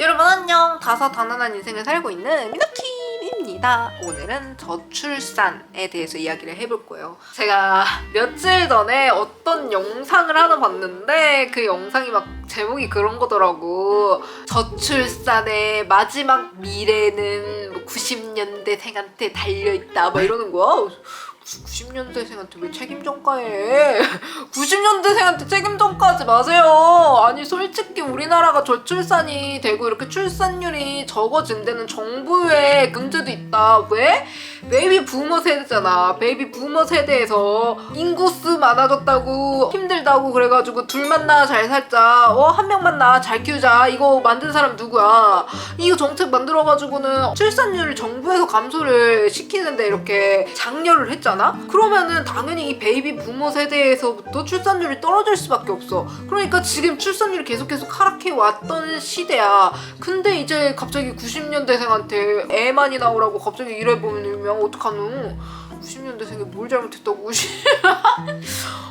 여러분 안녕. 다사다난한 인생을 살고 있는 미나킴입니다. 오늘은 저출산에 대해서 이야기를 해볼 거예요. 제가 며칠 전에 어떤 영상을 하나 봤는데 그 영상이 막 제목이 그런 거더라고. 저출산의 마지막 미래는 뭐 90년대생한테 달려있다 막 이러는 거야. 90년대생한테 왜 책임 전가해? 90년대생한테 책임 전가하지 마세요. 아니 솔직히 우리나라가 저출산이 되고 이렇게 출산율이 적어진 데는 정부의 문제도 있다. 왜? 베이비 부머 세대잖아. 베이비 부머 세대에서 인구수 많아졌다고 힘들다고 그래가지고 둘만 낳아 잘 살자. 한 명만 낳아 잘 키우자. 이거 만든 사람 누구야? 이거 정책 만들어가지고는 출산율을 정부에서 감소를 시키는데 이렇게 장려를 했잖아. 그러면은 당연히 이 베이비 부머 세대에서부터 출산율이 떨어질 수밖에 없어. 그러니까 지금 출산율이 계속해서 하락해 왔던 시대야. 근데 이제 갑자기 90년대생한테 애 많이 나오라고 갑자기 이래버리면 어떡하노? 90년대생이 뭘 잘못했다고.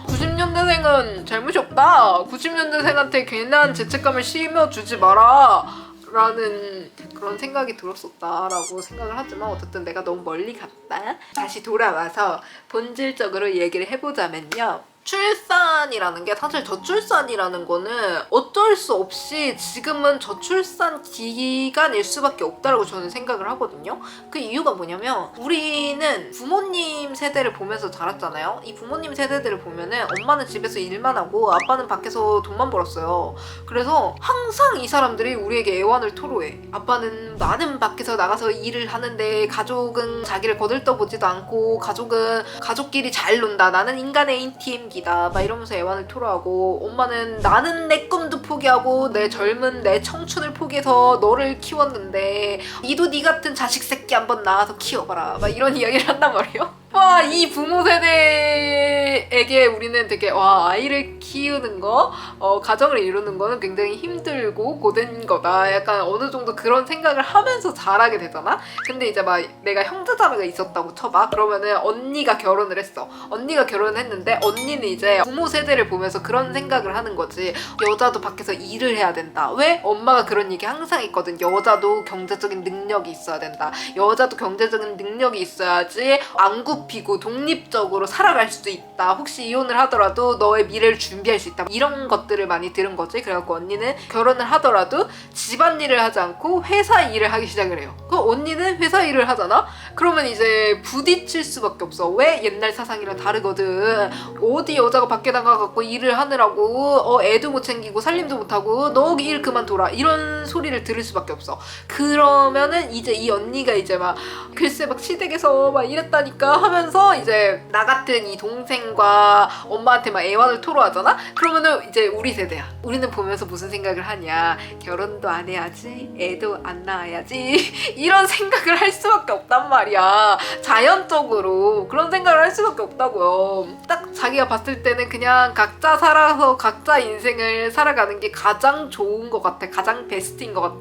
90년대생은 잘못이 없다. 90년대생한테 괜한 죄책감을 심어주지 마라 라는 그런 생각이 들었었다라고 생각을 하지만 어쨌든 내가 너무 멀리 갔다. 다시 돌아와서 본질적으로 얘기를 해보자면요. 출산이라는 게 사실 저출산이라는 거는 어쩔 수 없이 지금은 저출산 기간일 수밖에 없다라고 저는 생각을 하거든요. 그 이유가 뭐냐면 우리는 부모님 세대를 보면서 자랐잖아요. 이 부모님 세대들을 보면은 엄마는 집에서 일만 하고 아빠는 밖에서 돈만 벌었어요. 그래서 항상 이 사람들이 우리에게 애환을 토로해. 아빠는 나는 밖에서 나가서 일을 하는데 가족은 자기를 거들떠보지도 않고 가족은 가족끼리 잘 논다. 나는 인간의 ATM기다. 막 이러면서 애환을 토로하고 엄마는 나는 내 꿈도 포기하고 내 젊은 내 청춘을 포기해서 너를 키웠는데 니도 니 같은 자식 새끼 한번 낳아서 키워봐라 막 이런 이야기를 한단 말이에요. 와, 이 부모 세대에게 우리는 되게 아이를 키우는 거, 가정을 이루는 거는 굉장히 힘들고 고된 거다. 약간 어느 정도 그런 생각을 하면서 자라게 되잖아. 근데 이제 막 내가 형제자매가 있었다고 쳐봐. 그러면은 언니가 결혼을 했어. 언니가 결혼을 했는데 언니는 이제 부모 세대를 보면서 그런 생각을 하는 거지. 여자도 밖에서 일을 해야 된다. 왜? 엄마가 그런 얘기 항상 있거든. 여자도 경제적인 능력이 있어야 된다. 여자도 경제적인 능력이 있어야지 안 굽히고 독립적으로 살아갈 수도 있다. 혹시 이혼을 하더라도 너의 미래를 준비할 수 있다. 이런 것들을 많이 들은 거지. 그래갖고 언니는 결혼을 하더라도 집안일을 하지 않고 회사 일을 하기 시작을 해요. 그럼 언니는 회사 일을 하잖아? 그러면 이제 부딪힐 수밖에 없어. 왜? 옛날 사상이랑 다르거든. 어디 여자가 밖에 나가갖고 일을 하느라고 애도 못 챙기고 살림도 못하고 너 일 그만둬라 이런 소리를 들을 수밖에 없어. 그러면은 이제 이 언니가 이제 막 글쎄 막 시댁에서 막 이랬다니까 하면서 이제 나 같은 이 동생과 엄마한테 막 애환을 토로하잖아? 그러면은 이제 우리 세대야. 우리는 보면서 무슨 생각을 하냐. 결혼도 안 해야지. 애도 안 낳아야지. 이런 생각을 할 수밖에 없단 말이야. 자연적으로 그런 생각을 할 수밖에 없다고요. 딱 자기가 봤을 때는 그냥 각자 살아서 각자 인생을 살아가는 게 가장 좋은 것 같아. 가장 베스트인 것 같아.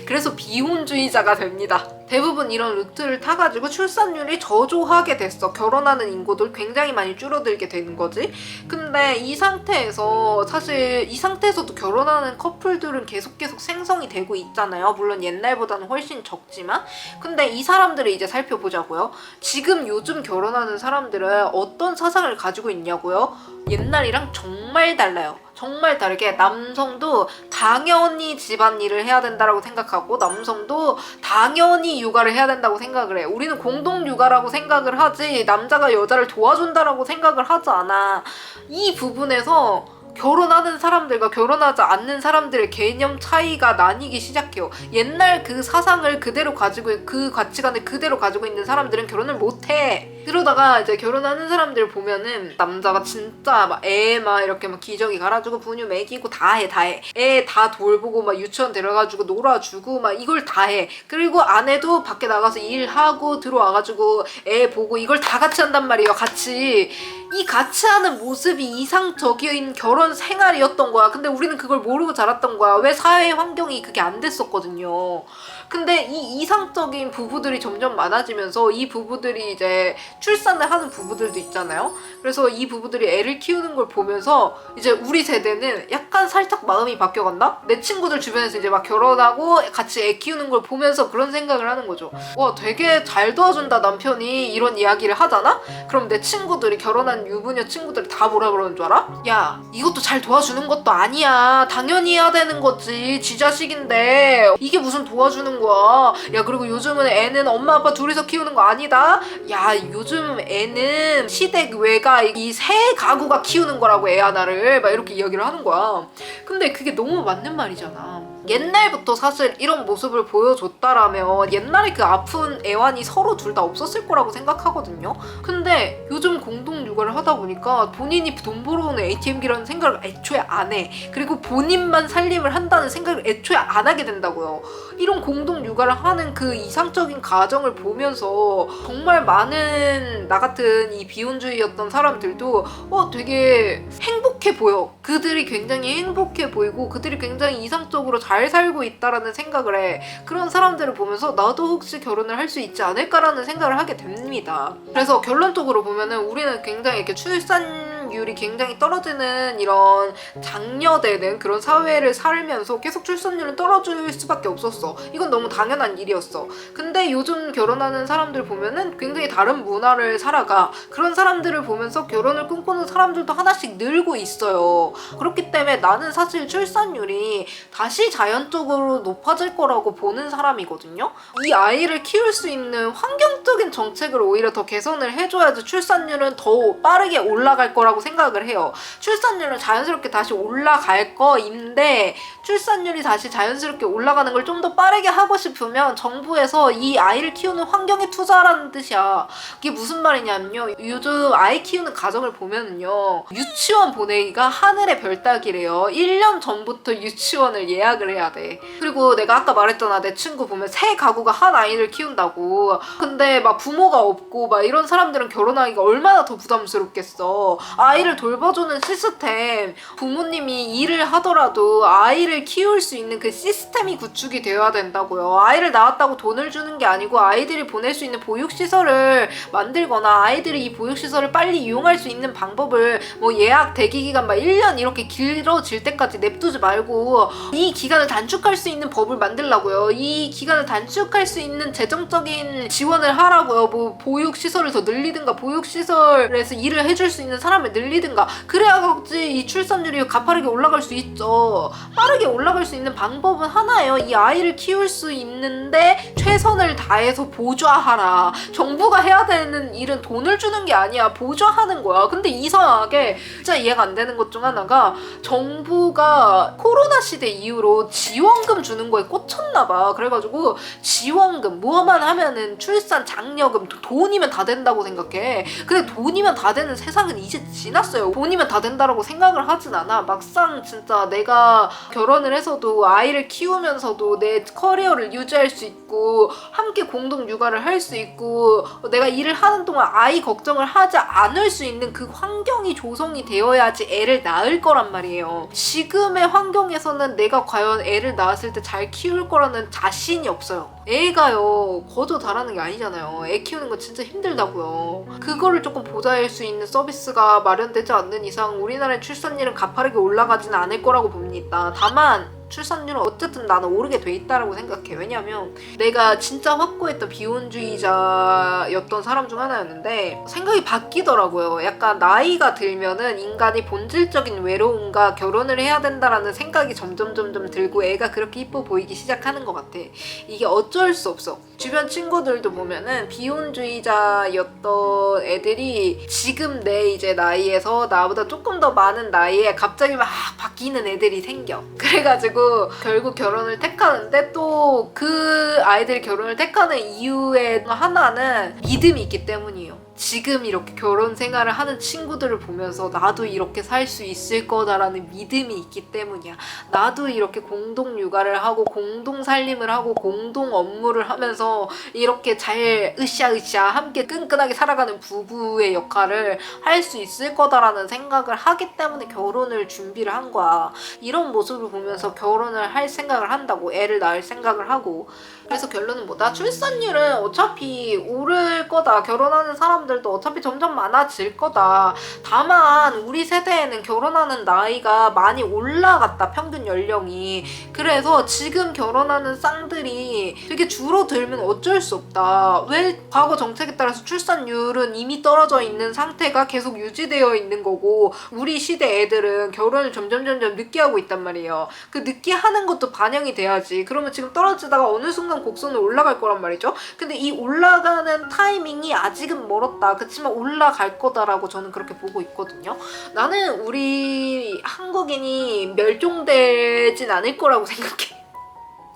그래서 비혼주의자가 됩니다. 대부분 이런 루트를 타가지고 출산율이 저조하게 됐어. 결혼하는 인구들 굉장히 많이 줄어들게 되는 거지. 근데 이 상태에서 사실 이 상태에서도 결혼하는 커플들은 계속 생성이 되고 있잖아요. 물론 옛날보다는 훨씬 적지만. 근데 이 사람들을 이제 살펴보자고요. 지금 요즘 결혼하는 사람들은 어떤 사상을 가지고 있냐고요? 옛날이랑 정말 달라요. 정말 다르게 남성도 당연히 집안일을 해야 된다고 생각하고 남성도 당연히 육아를 해야 된다고 생각을 해. 우리는 공동 육아라고 생각을 하지 남자가 여자를 도와준다라고 생각을 하지 않아. 이 부분에서 결혼하는 사람들과 결혼하지 않는 사람들의 개념 차이가 나뉘기 시작해요. 옛날 그 사상을 그대로 가지고 그 가치관을 그대로 가지고 있는 사람들은 결혼을 못해. 그러다가 이제 결혼하는 사람들 보면은 남자가 진짜 막 애 막 이렇게 막 기저귀 갈아주고 분유 먹이고 다 해. 애 다 돌보고 막 유치원 데려가지고 놀아주고 막 이걸 다 해. 그리고 아내도 밖에 나가서 일하고 들어와가지고 애 보고 이걸 다 같이 한단 말이에요. 같이. 이 같이 하는 모습이 이상적인 결혼 생활이었던 거야. 근데 우리는 그걸 모르고 자랐던 거야. 왜 사회 환경이 그게 안 됐었거든요. 근데 이 이상적인 부부들이 점점 많아지면서 이 부부들이 이제 출산을 하는 부부들도 있잖아요. 그래서 이 부부들이 애를 키우는 걸 보면서 이제 우리 세대는 약간 살짝 마음이 바뀌어간다? 내 친구들 주변에서 이제 막 결혼하고 같이 애 키우는 걸 보면서 그런 생각을 하는 거죠. 와, 되게 잘 도와준다 남편이, 이런 이야기를 하잖아? 그럼 내 친구들이, 결혼한 유부녀 친구들이 다 뭐라 그러는 줄 알아? 야, 이것도 잘 도와주는 것도 아니야. 당연히 해야 되는 거지. 지 자식인데 이게 무슨 도와주는 거야. 야, 그리고 요즘은 애는 엄마 아빠 둘이서 키우는 거 아니다. 야, 요즘 애는 시댁 외가 이 새 가구가 키우는 거라고, 애 하나를. 막 이렇게 이야기를 하는 거야. 근데 그게 너무 맞는 말이잖아. 옛날부터 사실 이런 모습을 보여줬다라면 옛날에 그 아픈 애완이 서로 둘 다 없었을 거라고 생각하거든요. 근데 요즘 공동 육아를 하다 보니까 본인이 돈 벌어오는 ATM기라는 생각을 애초에 안 해. 그리고 본인만 살림을 한다는 생각을 애초에 안 하게 된다고요. 이런 공동 육아를 하는 그 이상적인 가정을 보면서 정말 많은 나 같은 이 비혼주의였던 사람들도 되게 행복해 보여. 그들이 굉장히 행복해 보이고 그들이 굉장히 이상적으로 잘 살고 있다라는 생각을 해. 그런 사람들을 보면서 나도 혹시 결혼을 할 수 있지 않을까라는 생각을 하게 됩니다. 그래서 결론적으로 보면은 우리는 굉장히 이렇게 출산율이 굉장히 떨어지는 이런 장려되는 그런 사회를 살면서 계속 출산율은 떨어질 수밖에 없었어. 이건 너무 당연한 일이었어. 근데 요즘 결혼하는 사람들 보면은 굉장히 다른 문화를 살아가. 그런 사람들을 보면서 결혼을 꿈꾸는 사람들도 하나씩 늘고 있어요. 그렇기 때문에 나는 사실 출산율이 다시 자연적으로 높아질 거라고 보는 사람이거든요. 이 아이를 키울 수 있는 환경적인 정책을 오히려 더 개선을 해줘야지 출산율은 더 빠르게 올라갈 거라고 생각을 해요. 출산율은 자연스럽게 다시 올라갈 거인데 출산율이 다시 자연스럽게 올라가는 걸 좀 더 빠르게 하고 싶으면 정부에서 이 아이를 키우는 환경에 투자하라는 뜻이야. 이게 무슨 말이냐면요. 요즘 아이 키우는 가정을 보면은요. 유치원 보내기가 하늘의 별 따기래요. 1년 전부터 유치원을 예약을 해야 돼. 그리고 내가 아까 말했잖아. 내 친구 보면 새 가구가 한 아이를 키운다고. 근데 막 부모가 없고 막 이런 사람들은 결혼하기가 얼마나 더 부담스럽겠어. 아이를 돌봐주는 시스템, 부모님이 일을 하더라도 아이를 키울 수 있는 그 시스템이 구축이 되어야 된다고요. 아이를 낳았다고 돈을 주는 게 아니고 아이들이 보낼 수 있는 보육시설을 만들거나 아이들이 이 보육시설을 빨리 이용할 수 있는 방법을 뭐 예약 대기기간 막 1년 이렇게 길어질 때까지 냅두지 말고 이 기간을 단축할 수 있는 법을 만들라고요. 이 기간을 단축할 수 있는 재정적인 지원을 하라고요. 뭐 보육시설을 더 늘리든가 보육시설에서 일을 해줄 수 있는 사람을 늘리든가 그래야지 이 출산율이 가파르게 올라갈 수 있죠. 빠르게 올라갈 수 있는 방법은 하나예요. 이 아이를 키울 수 있는데 최선을 다해서 보좌하라. 정부가 해야 되는 일은 돈을 주는 게 아니야. 보좌하는 거야. 근데 이상하게 진짜 이해가 안 되는 것 중 하나가 정부가 코로나 시대 이후로 지원금 주는 거에 꽂혔나 봐. 그래가지고 지원금 뭐만 하면은 출산 장려금 돈이면 다 된다고 생각해. 근데 돈이면 다 되는 세상은 이제 지났어요. 돈이면 다 된다라고 생각을 하진 않아. 막상 진짜 내가 결혼을 해서도 아이를 키우면서도 내 커리어를 유지할 수 있고 함께 공동 육아를 할 수 있고 내가 일을 하는 동안 아이 걱정을 하지 않을 수 있는 그 환경이 조성이 되어야지 애를 낳을 거란 말이에요. 지금의 환경에서는 내가 과연 애를 낳았을 때 잘 키울 거라는 자신이 없어요. 애가요 거저 자라는 게 아니잖아요. 애 키우는 거 진짜 힘들다고요. 그거를 조금 보좌할 수 있는 서비스가 마련되지 않는 이상 우리나라의 출산율은 가파르게 올라가지는 않을 거라고 봅니다. 다만 출산율은 어쨌든 나는 오르게 돼 있다라고 생각해. 왜냐면 내가 진짜 확고했던 비혼주의자였던 사람 중 하나였는데 생각이 바뀌더라고요. 약간 나이가 들면은 인간이 본질적인 외로움과 결혼을 해야 된다라는 생각이 점점 들고 애가 그렇게 이뻐 보이기 시작하는 것 같아. 이게 어쩔 수 없어. 주변 친구들도 보면은 비혼주의자였던 애들이 지금 내 이제 나이에서 나보다 조금 더 많은 나이에 갑자기 막 바뀌는 애들이 생겨. 그래가지고 결국 결혼을 택하는데 또 그 아이들이 결혼을 택하는 이유의 하나는 믿음이 있기 때문이에요. 지금 이렇게 결혼 생활을 하는 친구들을 보면서 나도 이렇게 살 수 있을 거다라는 믿음이 있기 때문이야. 나도 이렇게 공동 육아를 하고 공동 살림을 하고 공동 업무를 하면서 이렇게 잘 으쌰으쌰 함께 끈끈하게 살아가는 부부의 역할을 할 수 있을 거다라는 생각을 하기 때문에 결혼을 준비를 한 거야. 이런 모습을 보면서 결혼을 할 생각을 한다고. 애를 낳을 생각을 하고. 그래서 결론은 뭐다? 출산율은 어차피 오를 거다. 결혼하는 사람 사람들도 어차피 점점 많아질 거다. 다만 우리 세대에는 결혼하는 나이가 많이 올라갔다, 평균 연령이. 그래서 지금 결혼하는 쌍들이 되게 줄어들면 어쩔 수 없다. 왜 과거 정책에 따라서 출산율은 이미 떨어져 있는 상태가 계속 유지되어 있는 거고 우리 시대 애들은 결혼을 점점 늦게 하고 있단 말이에요. 그 늦게 하는 것도 반영이 돼야지. 그러면 지금 떨어지다가 어느 순간 곡선으로 올라갈 거란 말이죠. 근데 이 올라가는 타이밍이 아직은 멀었다. 그치만 올라갈 거다라고 저는 그렇게 보고 있거든요. 나는 우리 한국인이 멸종되진 않을 거라고 생각해.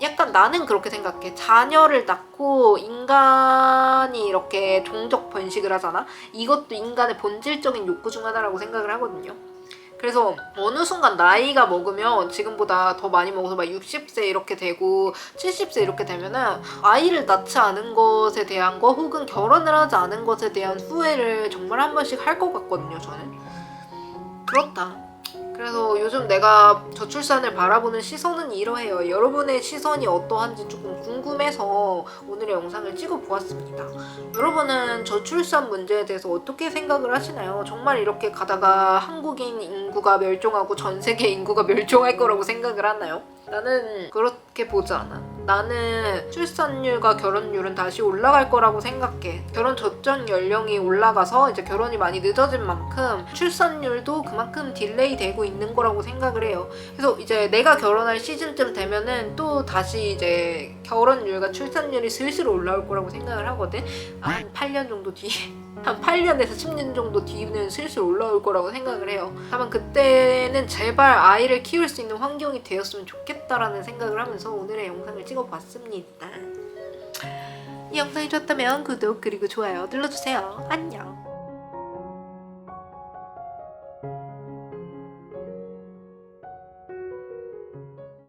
약간 나는 그렇게 생각해. 자녀를 낳고 인간이 이렇게 종족 번식을 하잖아? 이것도 인간의 본질적인 욕구 중 하나라고 생각을 하거든요. 그래서 어느 순간 나이가 먹으면 지금보다 더 많이 먹어서 막 60세 이렇게 되고 70세 이렇게 되면은 아이를 낳지 않은 것에 대한 거 혹은 결혼을 하지 않은 것에 대한 후회를 정말 한 번씩 할 것 같거든요, 저는. 그렇다. 그래서 요즘 내가 저출산을 바라보는 시선은 이러해요. 여러분의 시선이 어떠한지 조금 궁금해서 오늘의 영상을 찍어 보았습니다. 여러분은 저출산 문제에 대해서 어떻게 생각을 하시나요? 정말 이렇게 가다가 한국인 인구가 멸종하고 전 세계 인구가 멸종할 거라고 생각을 하나요? 나는 그렇게 보지 않아. 나는 출산율과 결혼율은 다시 올라갈 거라고 생각해. 결혼 적정 연령이 올라가서 이제 결혼이 많이 늦어진 만큼 출산율도 그만큼 딜레이 되고 있는 거라고 생각을 해요. 그래서 이제 내가 결혼할 시즌쯤 되면은 또 다시 이제 결혼율과 출산율이 슬슬 올라올 거라고 생각을 하거든. 한 8년 정도 뒤에. 한 8년에서 10년 정도 뒤는 슬슬 올라올 거라고 생각을 해요. 다만 그때는 제발 아이를 키울 수 있는 환경이 되었으면 좋겠다라는 생각을 하면서 오늘의 영상을 찍어봤습니다. 이 영상이 좋았다면 구독 그리고 좋아요 눌러주세요. 안녕.